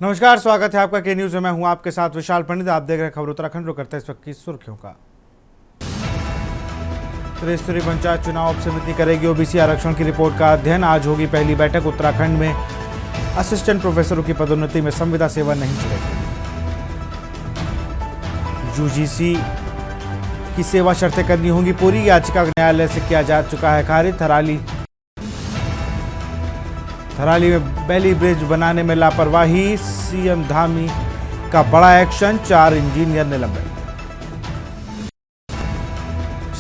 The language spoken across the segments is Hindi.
नमस्कार, स्वागत है आपका के न्यूज में। मैं हूं आपके साथ विशाल पंडित। आप देख रहे हैं खबर उत्तराखंड। रुक करते हैं इस वक्त की सुर्खियों का। त्रिस्तरीय पंचायत चुनाव उप समिति करेगी ओबीसी आरक्षण की रिपोर्ट का अध्ययन। आज होगी पहली बैठक। उत्तराखंड में असिस्टेंट प्रोफेसरों की पदोन्नति में संविदा सेवा नहीं चलेगी। यूजीसी की सेवा शर्तें करनी होंगी पूरी। याचिका न्यायालय से किया जा चुका है खारिज। थराली में बैली ब्रिज बनाने में लापरवाही। सीएम धामी का बड़ा एक्शन। 4 इंजीनियर निलंबित।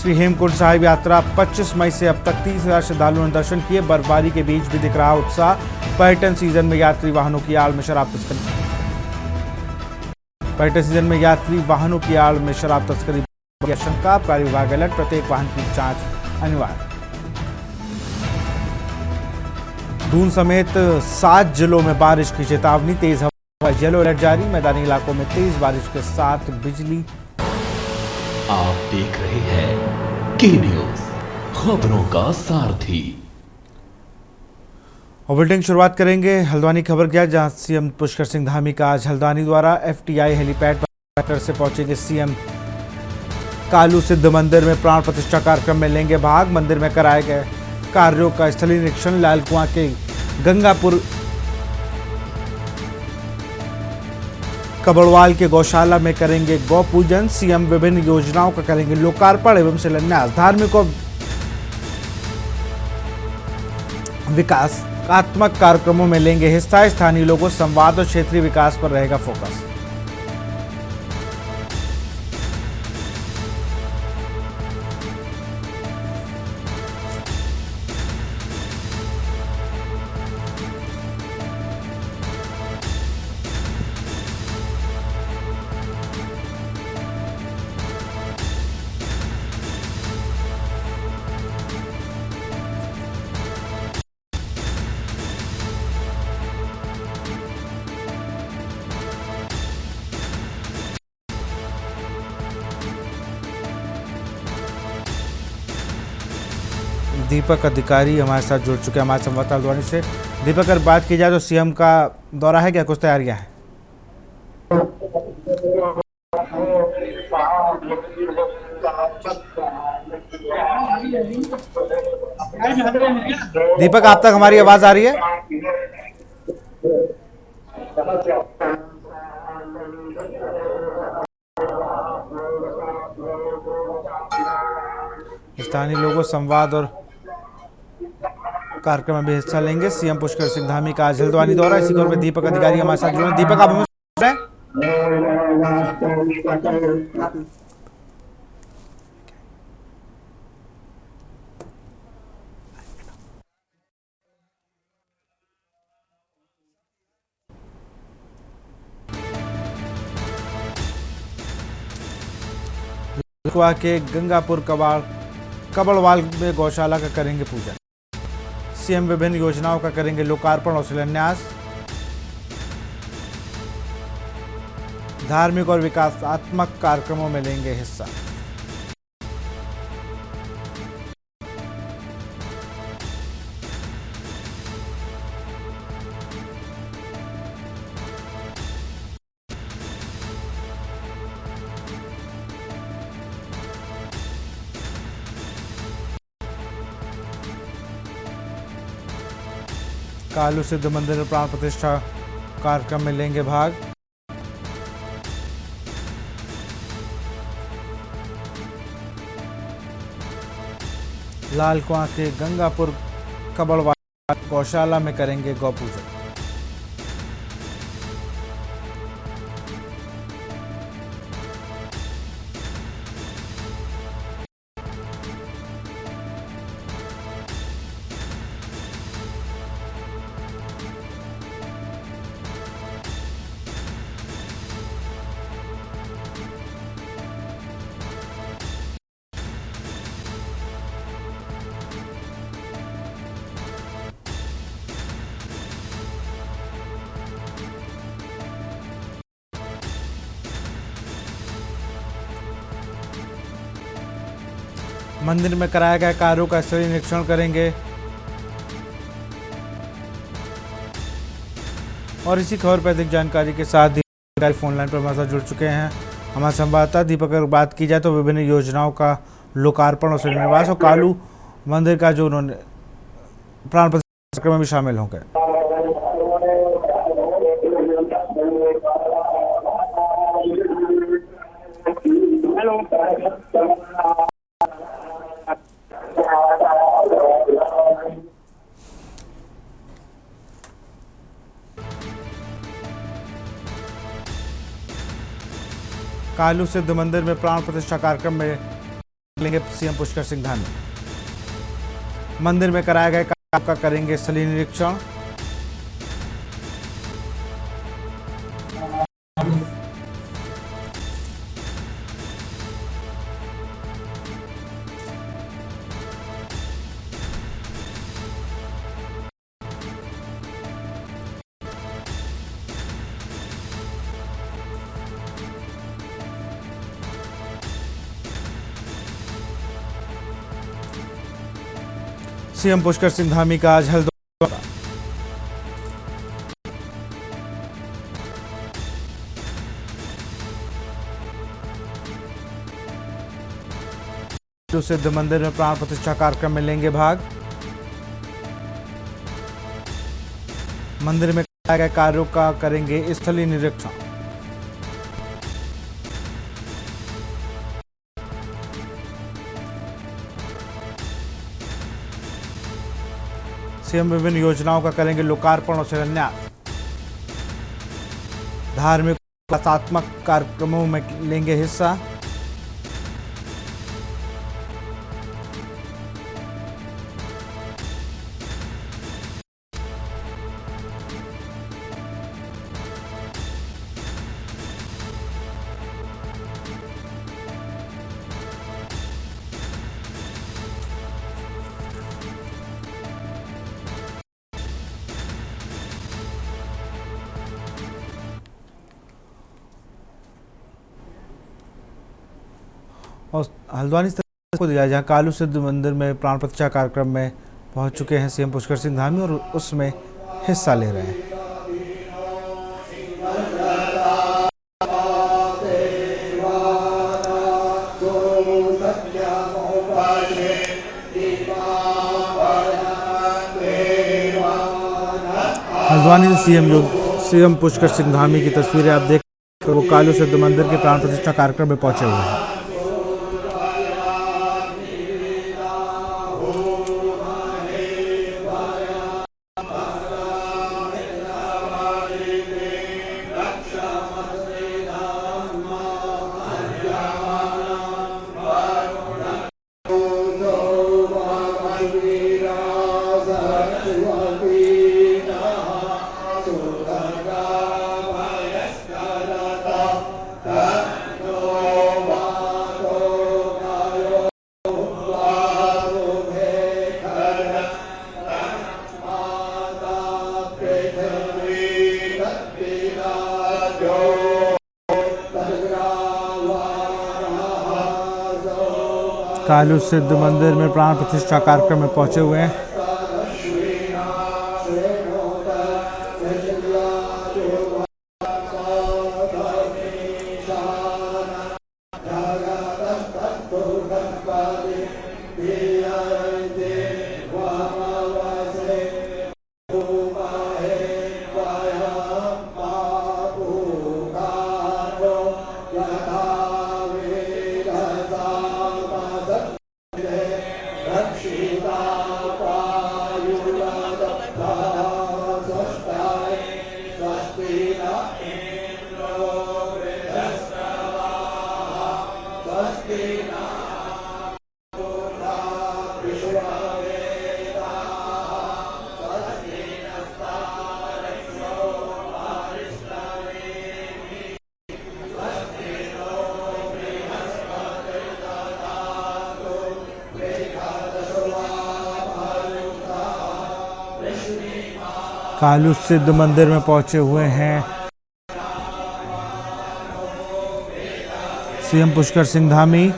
श्री हेमकुंड साहिब यात्रा 25 मई से अब तक 30,000 श्रद्धालुओं ने दर्शन किए। बर्फबारी के बीच भी दिख रहा उत्साह। पर्यटन सीजन में यात्री वाहनों की आड़ में शराब तस्करी। पर्यटन सीजन में यात्री वाहनों की आड़ में शराब तस्करी की आशंका। आबकारी विभाग अलर्ट। प्रत्येक वाहन की जांच अनिवार्य। दून समेत 7 जिलों में बारिश की चेतावनी। तेज हवा, येलो अलर्ट जारी। मैदानी इलाकों में तेज बारिश के साथ बिजली। आप देख रहे हैं के न्यूज, खबरों का सारथी। और बुलेटिन शुरुआत करेंगे हल्द्वानी खबर क्या, जहां सीएम पुष्कर सिंह धामी का आज हल्द्वानी द्वारा एफटीआई हेलीपैड पर से पहुंचेंगे सीएम। कालू सिद्ध मंदिर में प्राण प्रतिष्ठा कार्यक्रम में लेंगे भाग। मंदिर में कराए गए कार्यों का स्थलीय निरीक्षण। लाल कुआं के गंगापुर कबड़वाल के गौशाला में करेंगे गौ पूजन। सीएम विभिन्न योजनाओं का करेंगे लोकार्पण एवं शिलान्यास। धार्मिक और विकासात्मक कार्यक्रमों में लेंगे हिस्सा। स्थानीय लोगों संवाद और क्षेत्रीय विकास पर रहेगा फोकस। दीपक अधिकारी हमारे साथ जुड़ चुके हैं हमारे संवाददाता हल्द्वानी से। दीपक, अगर बात की जाए तो सीएम का दौरा है, क्या कुछ तैयारियां हैं? दीपक, आप तक हमारी आवाज आ रही है? स्थानीय लोगों संवाद और कार्यक्रम में भी हिस्सा लेंगे सीएम पुष्कर सिंह धामी का आज हल्द्वानी दौरा। इसी खबर में दीपक अधिकारी हमारे साथ जुड़े। दीपक, आप हमें सुन रहे हैं? कुआ के गंगापुर कबड़वाल में गौशाला का करेंगे पूजन। सीएम विभिन्न योजनाओं का करेंगे लोकार्पण और शिलान्यास। धार्मिक और विकासात्मक कार्यक्रमों में लेंगे हिस्सा। कालू सिद्ध मंदिर में प्राण प्रतिष्ठा कार्यक्रम में लेंगे भाग। लाल कुआं के गंगापुर कबड़वाल गौशाला में करेंगे गौ पूजन। मंदिर में कराया गया कार्यों का स्थलीय निरीक्षण करेंगे और इसी खबर पर अधिक जानकारी के साथ दीपक फोन लाइन पर हमारे साथ जुड़ चुके हैं हमारे संवाददाता दीपक। अगर बात की जाए तो विभिन्न योजनाओं का लोकार्पण और शिलान्यास और कालू मंदिर का जो उन्होंने प्राण प्रतिष्ठा कार्यक्रम में भी शामिल होंगे। कालू सिद्ध मंदिर में प्राण प्रतिष्ठा कार्यक्रम में लेंगे सीएम पुष्कर सिंह धामी। मंदिर में कराए गए काम का करेंगे स्थलीय निरीक्षण। सीएम पुष्कर सिंह धामी का आज हल्द्वानी सिद्ध मंदिर में प्राण प्रतिष्ठा कार्यक्रम में लेंगे भाग। मंदिर में कराए गए कार्यों का करेंगे स्थलीय निरीक्षण। सीएम विभिन्न योजनाओं का करेंगे लोकार्पण और शिलान्यास। धार्मिक कलात्मक कार्यक्रमों में लेंगे हिस्सा। और हल्द्वानी को दिया जहां कालू सिद्ध मंदिर में प्राण प्रतिष्ठा कार्यक्रम में पहुंच चुके हैं सीएम पुष्कर सिंह धामी और उसमें हिस्सा ले रहे हैं। हल्द्वानी से सीएम पुष्कर सिंह धामी की तस्वीरें आप देख कर वो कालू सिद्ध मंदिर के प्राण प्रतिष्ठा कार्यक्रम में पहुंचे हुए हैं। कालू सिद्ध मंदिर में प्राण प्रतिष्ठा कार्यक्रम में पहुंचे हुए हैं। कालू सिद्ध मंदिर में पहुंचे हुए हैं सीएम पुष्कर सिंह धामी।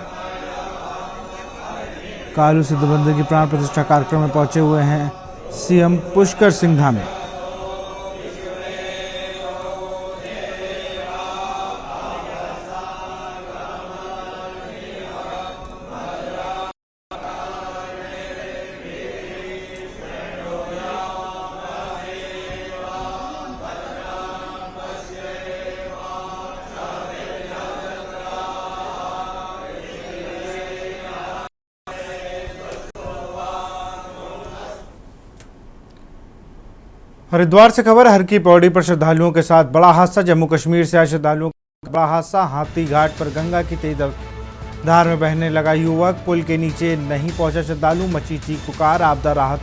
कालू सिद्ध मंदिर की प्राण प्रतिष्ठा कार्यक्रम में पहुंचे हुए हैं सीएम पुष्कर सिंह धामी। हरिद्वार से खबर, हर की पौड़ी पर श्रद्धालुओं के साथ बड़ा हादसा। जम्मू कश्मीर से आए श्रद्धालुओं का बड़ा हादसा। हाथी घाट पर गंगा की तेज धार में बहने लगा युवक। पुल के नीचे नहीं पहुंचा श्रद्धालु, मची चीख पुकार। आपदा राहत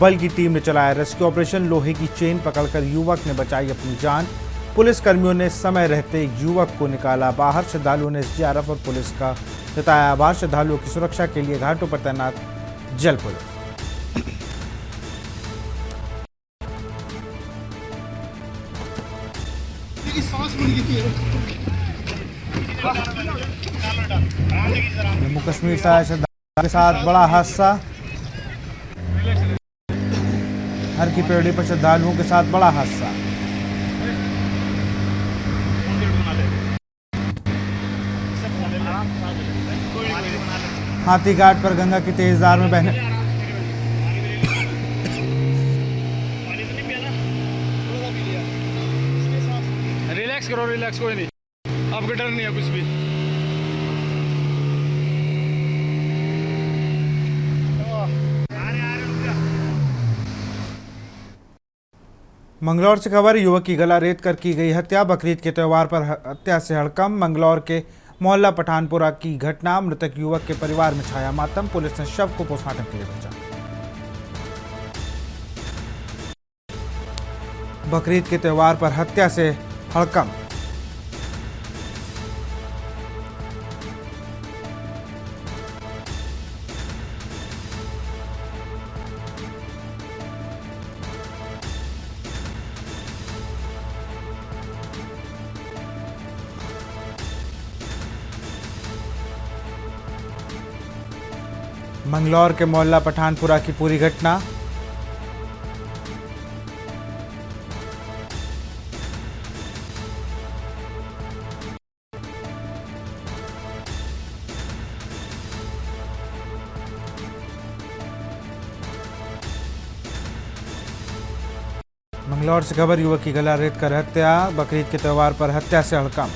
बल की टीम ने चलाया रेस्क्यू ऑपरेशन। लोहे की चेन पकड़कर युवक ने बचाई अपनी जान। पुलिस कर्मियों ने समय रहते युवक को निकाला बाहर। श्रद्धालुओं ने एसडीआरएफ और पुलिस का जताया आभार। श्रद्धालुओं की सुरक्षा के लिए घाटों पर तैनात जल पुलिस। जम्मू कश्मीर से आए श्रद्धालुओं के साथ बड़ा हादसा। हर की पौड़ी पर श्रद्धालुओं के साथ बड़ा हादसा। हाथी घाट पर गंगा की तेज धार में बहने रिलैक्स करो, रिलैक्स, कोई नहीं, आपको डर नहीं है कुछ भी। मंगलौर से खबर, युवक की गला रेत कर की गई हत्या। बकरीद के त्यौहार पर हत्या से हड़कंप। मंगलौर के मोहल्ला पठानपुरा की घटना। मृतक युवक के परिवार में छाया मातम। पुलिस ने शव को पोस्टमार्टम के लिए भेजा। बकरीद के त्यौहार पर हत्या से हड़कंप। मंगलौर के मोहल्ला पठानपुरा की पूरी घटना। मंगलौर से खबर, युवक की गला रेत कर हत्या। बकरीद के त्यौहार पर हत्या से हड़कंप।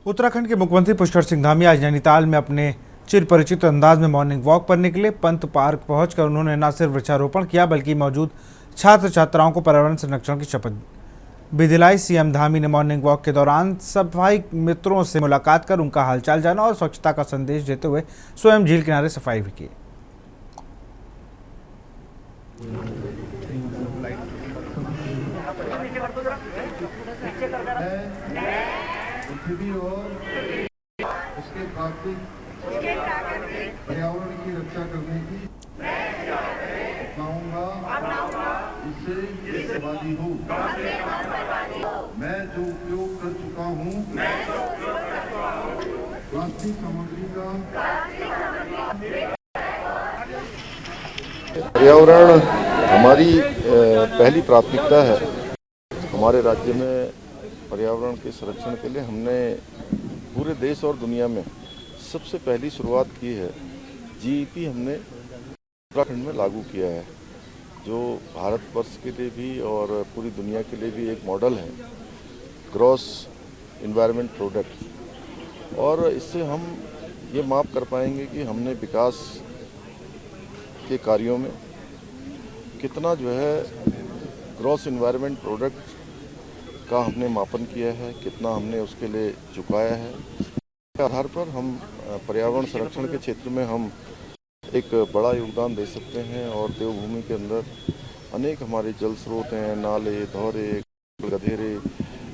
उत्तराखंड के मुख्यमंत्री पुष्कर सिंह धामी आज नैनीताल में अपने चिर परिचित अंदाज में मॉर्निंग वॉक पर निकले। पंत पार्क पहुंचकर उन्होंने न सिर्फ वृक्षारोपण किया बल्कि मौजूद छात्र छात्राओं को पर्यावरण संरक्षण की शपथ भी दिलाई। सीएम धामी ने मॉर्निंग वॉक के दौरान सफाई मित्रों से मुलाकात कर उनका हालचाल जाना और स्वच्छता का संदेश देते हुए स्वयं झील किनारे सफाई भी की। पृथ्वी और उसके प्राकृतिक पर्यावरण की रक्षा करने की अपनाऊंगा, इससे आबादी हो। मैं जो उपयोग कर चुका हूँ प्लास्टिक सामग्री का। पर्यावरण हमारी पहली प्राथमिकता है। हमारे राज्य में पर्यावरण के संरक्षण के लिए हमने पूरे देश और दुनिया में सबसे पहली शुरुआत की है। जीईपी हमने उत्तराखंड में लागू किया है, जो भारतवर्ष के लिए भी और पूरी दुनिया के लिए भी एक मॉडल है, ग्रॉस इन्वायरमेंट प्रोडक्ट। और इससे हम ये माप कर पाएंगे कि हमने विकास के कार्यों में कितना जो है ग्रॉस इन्वायरमेंट प्रोडक्ट का हमने मापन किया है, कितना हमने उसके लिए चुकाया है। के आधार पर हम पर्यावरण संरक्षण के क्षेत्र में हम एक बड़ा योगदान दे सकते हैं। और देवभूमि के अंदर अनेक हमारे जल स्रोत हैं, नाले, धौरे, गधेरे,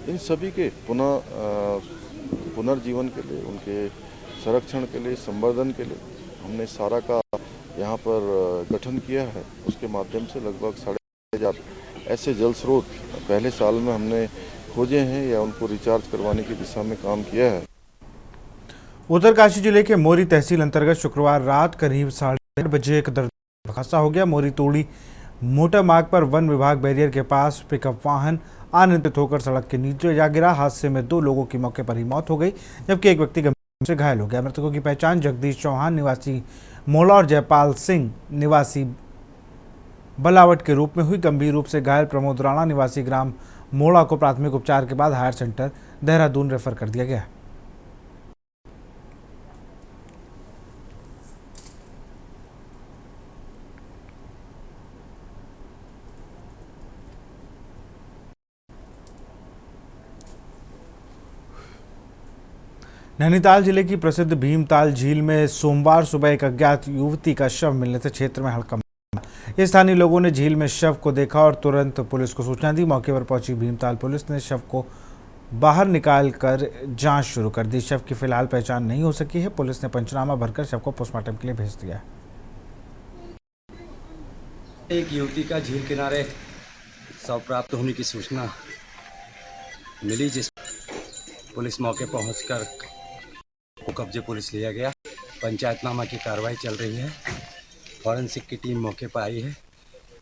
इन सभी के पुनर्जीवन के लिए, उनके संरक्षण के लिए, संवर्धन के लिए हमने सारा का यहाँ पर गठन किया है। उसके माध्यम से लगभग 1500 ऐसे जल स्रोत पहले साल में हमने खोजे हैं या उनको रिचार्ज करवाने की दिशा में काम किया है। उत्तरकाशी जिले के मोरी तहसील अंतर्गत शुक्रवार रात करीब 8:30 बजे एक दर्दनाक हादसा हो गया। मोरी तोड़ी मोटर मार्ग पर वन विभाग बैरियर के पास पिकअप वाहन अनियंत्रित होकर सड़क के नीचे जा गिरा। हादसे में 2 लोगों की मौके पर ही मौत हो गई, जबकि एक व्यक्ति गंभीर रूप से घायल हो गया। मृतकों की पहचान जगदीश चौहान निवासी मोला और जयपाल सिंह निवासी बलावट के रूप में हुई। गंभीर रूप से घायल प्रमोद राणा निवासी ग्राम मोला को प्राथमिक उपचार के बाद हायर सेंटर देहरादून रेफर कर दिया गया। नैनीताल जिले की प्रसिद्ध भीमताल झील में सोमवार सुबह एक अज्ञात युवती का शव मिलने से क्षेत्र में हड़कंप मचा। स्थानीय लोगों ने झील में शव को देखा और तुरंत पुलिस को सूचना दी। मौके पर पहुंची भीमताल पुलिस ने शव को बाहर निकालकर जांच शुरू कर दी। शव की फिलहाल पहचान नहीं हो सकी है। पुलिस ने पंचनामा भरकर शव को पोस्टमार्टम के लिए भेज दिया। एक युवती का झील किनारे शव प्राप्त होने की सूचना मिली, जिस पुलिस मौके पहुंचकर को कब्जे पुलिस लिया गया। पंचायतनामा की कार्रवाई चल रही है। फॉरेंसिक की टीम मौके पर आई है।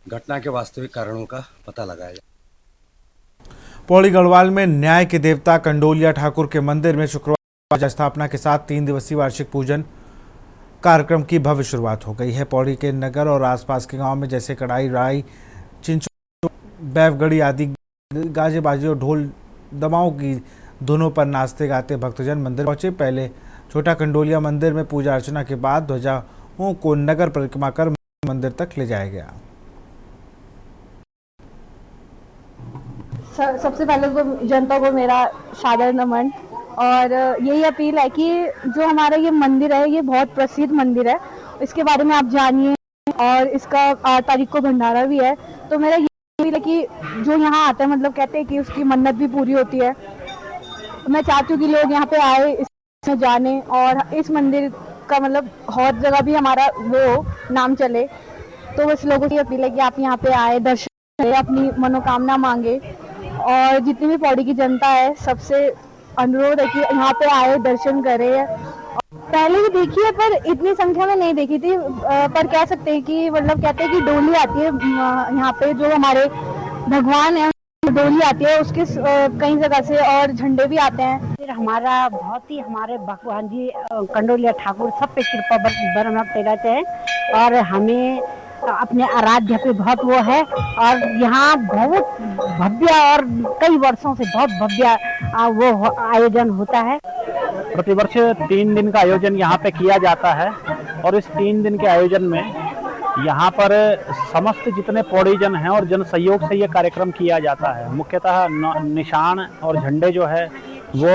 घटना के वास्तविक कारणों का पता लगाया। पौड़ी गढ़वाल में न्याय के देवता कंडोलिया ठाकुर के मंदिर में शुक्रवार पूजा स्थापना के साथ 3 दिवसीय वार्षिक पूजन कार्यक्रम की भव्य शुरुआत हो गई है। पौड़ी के नगर और आसपास के गांव में जैसे कड़ाई, राई, चिंचो, बैवगढ़ी आदि गाजे बाजे और ढोल दमाओं की धुनों पर नाचते गाते भक्तजन मंदिर पहुंचे। पहले छोटा कंडोलिया मंदिर में पूजा अर्चना के बाद ध्वजाओं को नगर परिक्रमा कर मंदिर तक ले जाया गया। सबसे पहले तो जनता को मेरा सादर नमन और यही अपील है कि जो हमारा ये मंदिर है, ये बहुत प्रसिद्ध मंदिर है, इसके बारे में आप जानिए। और इसका 8 तारीख को भंडारा भी है। तो मेरा ये अपील है कि जो यहाँ आता है, मतलब कहते हैं कि उसकी मन्नत भी पूरी होती है। मैं चाहती हूँ कि लोग यहाँ पे आए, इसमें जाने और इस मंदिर का मतलब हर जगह भी हमारा वो नाम चले। तो बस लोगों की अपील है कि आप यहाँ पे आए, दर्शन करें, अपनी मनोकामना मांगे। और जितनी भी पौड़ी की जनता है, सबसे अनुरोध है कि यहाँ पे आए, दर्शन करें। पहले भी देखी है पर इतनी संख्या में नहीं देखी थी। पर कह सकते हैं कि मतलब कहते हैं कि डोली आती है यहाँ पे, जो हमारे भगवान है डोली आती है, उसके कई जगह से और झंडे भी आते हैं। फिर हमारा बहुत ही हमारे भगवान जी कंडोलिया ठाकुर सब पे कृपा बरसते रहते हैं और हमें अपने आराध्य पे बहुत वो है। और यहाँ बहुत भव्य और कई वर्षों से बहुत भव्य वो आयोजन होता है। प्रतिवर्ष 3 दिन का आयोजन यहाँ पे किया जाता है और इस 3 दिन के आयोजन में यहाँ पर समस्त जितने पौड़ीजन हैं और जन सहयोग से ये कार्यक्रम किया जाता है। मुख्यतः निशान और झंडे जो है वो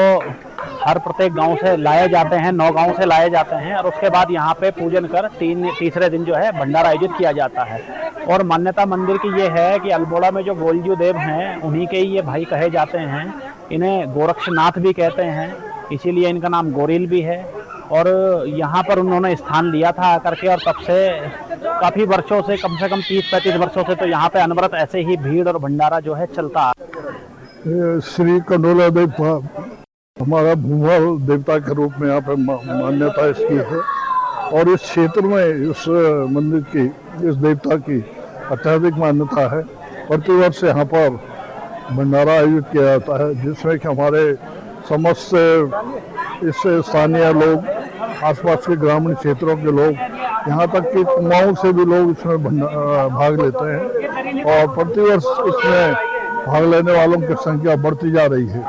हर प्रत्येक गांव से लाए जाते हैं, 9 गांव से लाए जाते हैं और उसके बाद यहाँ पे पूजन कर तीसरे दिन जो है भंडारा आयोजित किया जाता है। और मान्यता मंदिर की ये है कि अल्मोड़ा में जो गोलजू देव हैं, उन्हीं के ही ये भाई कहे जाते हैं। इन्हें गोरक्षनाथ भी कहते हैं, इसीलिए इनका नाम गोरिल भी है। और यहाँ पर उन्होंने स्थान लिया था आकर के और तब से काफ़ी वर्षों से, कम 30-35 वर्षों से तो यहाँ पे अनवरत ऐसे ही भीड़ और भंडारा जो है चलता है। श्री कंडोला देवता हमारा भूमा देवता के रूप में यहाँ पे मान्यता इसकी है और इस क्षेत्र में इस मंदिर की, इस देवता की अत्यधिक मान्यता है। प्रतिवर्ष यहाँ पर भंडारा आयोजित किया जाता है, जिसमें कि हमारे समस्त इस स्थानीय लोग, आसपास के ग्रामीण क्षेत्रों के लोग, यहाँ तक कि कुमाऊं से भी लोग इसमें भाग लेते हैं और प्रतिवर्ष इसमें भाग लेने वालों की संख्या बढ़ती जा रही है।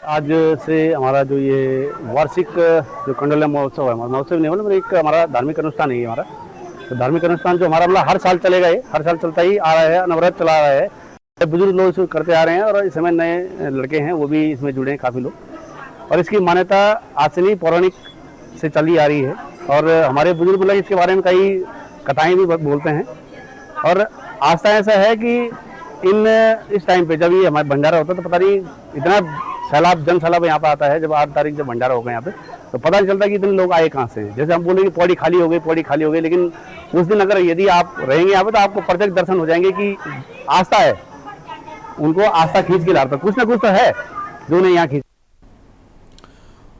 आज से हमारा जो ये वार्षिक जो कंडोलिया महोत्सव है, महोत्सव नहीं मतलब एक हमारा धार्मिक अनुष्ठान है हमारा। तो धार्मिक अनुष्ठान जो हमारा मतलब हर साल चलेगा, ये हर साल चलता ही आ रहा है, अनवरत चला रहा है। बुजुर्ग लोग इसको करते आ रहे हैं और इस समय नए लड़के हैं वो भी इसमें जुड़े हैं काफ़ी लोग। और इसकी मान्यता आज से नहीं, पौराणिक से चली आ रही है और हमारे बुजुर्ग लोग इसके बारे में कई कथाएं भी बोलते हैं। और आस्था ऐसा है कि इस टाइम पे जब ये हमारे भंडारा होता है तो पता नहीं इतना जन सैलाब यहाँ पे आता है। जब 8 तारीख जब भंडारा होगा यहाँ पे तो पता नहीं चलता कि इतने लोग आए कहाँ से। जैसे हम बोलेंगे पौड़ी खाली हो गई, पौड़ी खाली हो गई, लेकिन उस दिन अगर यदि आप रहेंगे यहाँ पे तो आपको प्रत्यक्ष दर्शन हो जाएंगे कि आस्था है, उनको आस्था खींच के लाता, कुछ ना कुछ तो है जो उन्हें यहाँ खींच।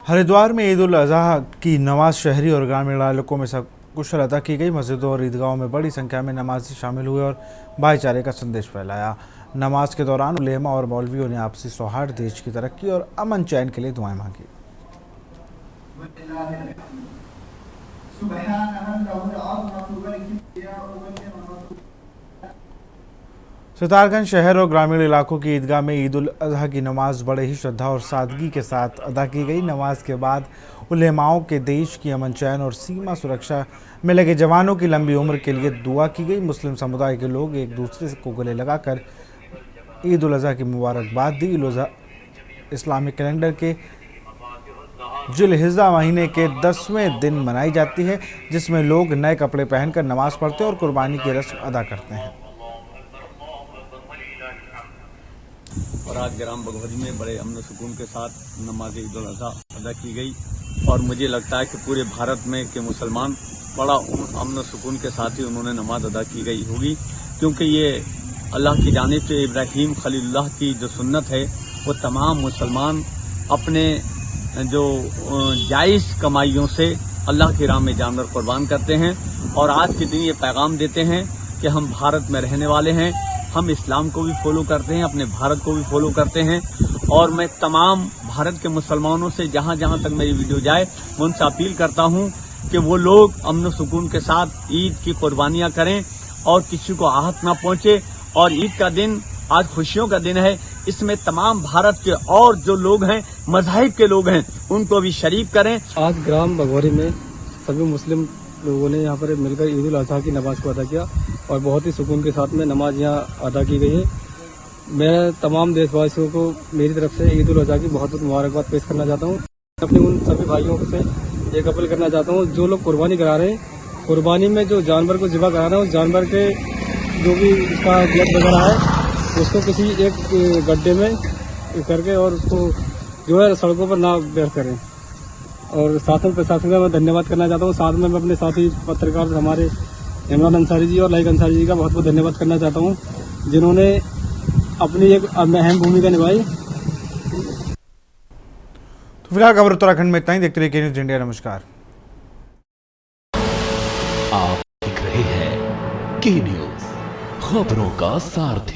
हरिद्वार में ईद उल अजहा की नमाज शहरी और ग्रामीण इलाकों में सकुशल अदा की गई। मस्जिदों और ईदगाहों में बड़ी संख्या में नमाजी शामिल हुए और भाईचारे का संदेश फैलाया। नमाज के दौरान उलेमा और मौलवियों ने आपसी सौहार्द, देश की तरक्की और अमन चैन के लिए दुआएं मांगी। सितारगंज शहर और ग्रामीण इलाकों की ईदगाह में ईद उल अजहा की नमाज बड़े ही श्रद्धा और सादगी के साथ अदा की गई। नमाज के बाद उलेमाओं के देश की अमन चैन और सीमा सुरक्षा में लगे जवानों की लंबी उम्र के लिए दुआ की गई। मुस्लिम समुदाय के लोग एक दूसरे को गले लगाकर ईद उल अजहा की मुबारकबाद दी। ईद उल अजहा इस्लामिक कैलेंडर के जिलहिज्जा महीने के 10वें दिन मनाई जाती है, जिसमें लोग नए कपड़े पहनकर नमाज पढ़ते और कुर्बानी की रस्म अदा करते हैं। और आज ग्राम बघौरी में बड़े अमन सुकून के साथ नमाज ईद उल अजहा अदा की गई और मुझे लगता है कि पूरे भारत में के मुसलमान बड़ा अमन सुकून के साथ ही उन्होंने नमाज अदा की गई होगी, क्योंकि ये अल्लाह की जानिब से इब्राहीम खलीलुल्लाह की जो सुन्नत है वो तमाम मुसलमान अपने जो जायज़ कमाइयों से अल्लाह की राह में जानवर कुर्बान करते हैं और आज के दिन ये पैगाम देते हैं कि हम भारत में रहने वाले हैं, हम इस्लाम को भी फॉलो करते हैं, अपने भारत को भी फॉलो करते हैं। और मैं तमाम भारत के मुसलमानों से जहां जहां तक मेरी वीडियो जाए मैं उनसे अपील करता हूं कि वो लोग अमन सुकून के साथ ईद की कुर्बानियां करें और किसी को आहत ना पहुंचे। और ईद का दिन आज खुशियों का दिन है, इसमें तमाम भारत के और जो लोग हैं, मज़ाहिब के लोग हैं, उनको भी शरीक करें। आज ग्राम बघौरी में सभी मुस्लिम लोगों ने यहाँ पर मिलकर ईद उल अजहा की नमाज को अदा किया और बहुत ही सुकून के साथ में नमाज यहाँ अदा की गई है। मैं तमाम देशवासियों को मेरी तरफ से ईद उल अजहा की बहुत बहुत मुबारकबाद पेश करना चाहता हूँ। अपने उन सभी भाइयों से एक अपील करना चाहता हूँ, जो लोग कुर्बानी करा रहे हैं, कुर्बानी में जो जानवर को ज़िबा करा रहे हैं, उस जानवर के जो भी उसका ब्लड वगैरह है उसको किसी एक गड्ढे में करके और उसको जो है सड़कों पर ना बेर करें। और शासन प्रशासन का मैं धन्यवाद करना चाहता हूँ। साथ में मैं अपने साथी पत्रकार हमारे इमरान अंसारी जी और लाइक अंसारी जी का बहुत बहुत धन्यवाद करना चाहता हूँ, जिन्होंने अपनी एक अहम भूमिका निभाई। तो फिलहाल खबर उत्तराखंड में इतना ही। देखते रहिए के न्यूज़ इंडिया। नमस्कार। आप देख रहे हैं के न्यूज़, खबरों का सारथी।